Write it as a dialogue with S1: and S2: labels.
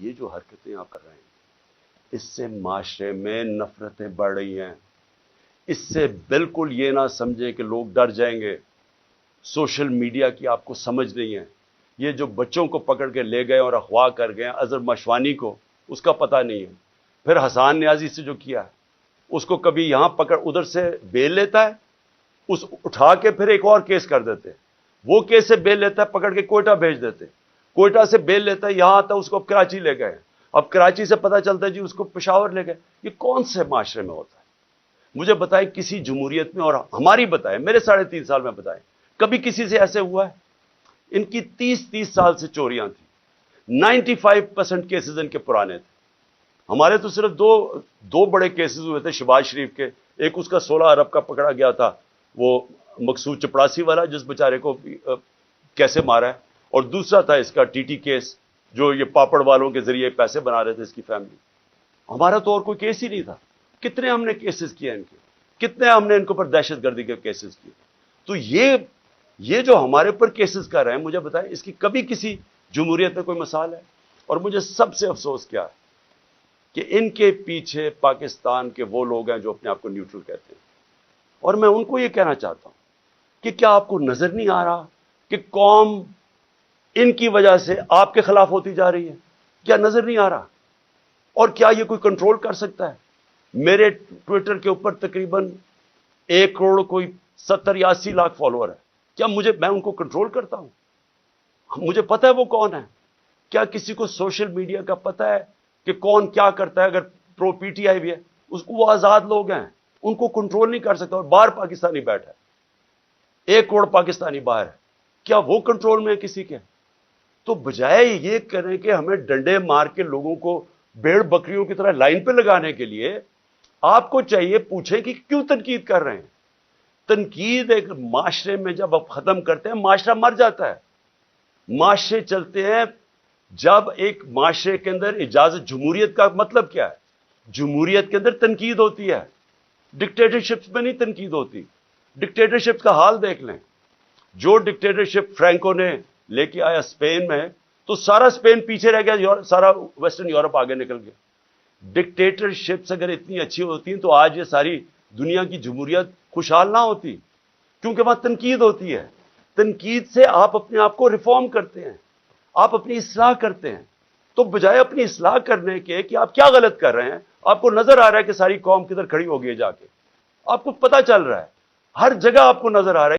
S1: یہ جو حرکتیں آپ کر رہے ہیں اس سے معاشرے میں نفرتیں بڑھ رہی ہیں. اس سے بالکل یہ نہ سمجھیں کہ لوگ ڈر جائیں گے. سوشل میڈیا کی آپ کو سمجھ نہیں ہے. یہ جو بچوں کو پکڑ کے لے گئے اور اغوا کر گئے اظہر مشوانی کو، اس کا پتہ نہیں ہے. پھر حسان نیازی سے جو کیا ہے، اس کو کبھی یہاں پکڑ ادھر سے بیل لیتا ہے، اس اٹھا کے پھر ایک اور کیس کر دیتے. وہ کیس سے بیل لیتا ہے، پکڑ کے کوئٹہ بھیج دیتے. کوئٹہ سے بیل لیتا ہے، یہاں آتا اس کو اب کراچی لے گئے. اب کراچی سے پتہ چلتا ہے جی اس کو پشاور لے گئے. یہ کون سے معاشرے میں ہوتا ہے؟ مجھے بتائیں کسی جمہوریت میں، اور ہماری بتائیں، میرے 3.5 سال میں بتائیں کبھی کسی سے ایسے ہوا ہے؟ ان کی 30 سال سے چوریاں تھیں. 95% کیسز ان کے پرانے تھے. ہمارے تو صرف دو بڑے کیسز ہوئے تھے شہباز شریف کے. ایک اس کا 16 ارب کا پکڑا گیا تھا، وہ مقصود چپڑاسی والا جس بیچارے کو کیسے مارا ہے، اور دوسرا تھا اس کا TT کیس، جو یہ پاپڑ والوں کے ذریعے پیسے بنا رہے تھے اس کی فیملی. ہمارا تو اور کوئی کیس ہی نہیں تھا. کتنے ہم نے کیسز کیے ان کے، کتنے ہم نے ان کے اوپر دہشت گردی کے کیسز کیے. تو یہ جو ہمارے اوپر کیسز کر رہے ہیں، مجھے بتائیں اس کی کبھی کسی جمہوریت میں کوئی مثال ہے؟ اور مجھے سب سے افسوس کیا ہے کہ ان کے پیچھے پاکستان کے وہ لوگ ہیں جو اپنے آپ کو نیوٹرل کہتے ہیں. اور میں ان کو یہ کہنا چاہتا ہوں کہ کیا آپ کو نظر نہیں آ رہا کہ قوم ان کی وجہ سے آپ کے خلاف ہوتی جا رہی ہے؟ کیا نظر نہیں آ رہا؟ اور کیا یہ کوئی کنٹرول کر سکتا ہے؟ میرے ٹویٹر کے اوپر تقریباً 1 کروڑ کوئی 70 یا 80 لاکھ فالوور ہے. کیا میں ان کو کنٹرول کرتا ہوں؟ مجھے پتہ ہے وہ کون ہے. کیا کسی کو سوشل میڈیا کا پتہ ہے کہ کون کیا کرتا ہے؟ اگر پرو PTI بھی ہے، وہ آزاد لوگ ہیں، ان کو کنٹرول نہیں کر سکتا. اور باہر پاکستانی بیٹھا ہے، 1 کروڑ پاکستانی باہر ہے، کیا وہ کنٹرول میں ہے کسی کے؟ تو بجائے یہ کریں کہ ہمیں ڈنڈے مار کے لوگوں کو بھیڑ بکریوں کی طرح لائن پہ لگانے کے لیے، آپ کو چاہیے پوچھیں کہ کیوں تنقید کر رہے ہیں. تنقید ایک معاشرے میں جب آپ ختم کرتے ہیں، معاشرہ مر جاتا ہے. معاشرے چلتے ہیں جب ایک معاشرے کے اندر اجازت. جمہوریت کا مطلب کیا ہے؟ جمہوریت کے اندر تنقید ہوتی ہے، ڈکٹیٹرشپ میں نہیں تنقید ہوتی. ڈکٹیٹرشپ کا حال دیکھ لیں. جو ڈکٹیٹرشپ فرینکو نے لے کے آیا اسپین میں، تو سارا اسپین پیچھے رہ گیا، سارا ویسٹرن یورپ آگے نکل گیا. ڈکٹیٹرشپس اگر اتنی اچھی ہوتی ہیں تو آج یہ ساری دنیا کی جمہوریت خوشحال نہ ہوتی، کیونکہ وہاں تنقید ہوتی ہے. تنقید سے آپ اپنے آپ کو ریفارم کرتے ہیں، آپ اپنی اصلاح کرتے ہیں. تو بجائے اپنی اصلاح کرنے کے کہ آپ کیا غلط کر رہے ہیں، آپ کو نظر آ رہا ہے کہ ساری قوم کدھر کھڑی ہو گئی ہے جا کے. آپ کو پتہ چل رہا ہے، ہر جگہ آپ کو نظر آ رہا ہے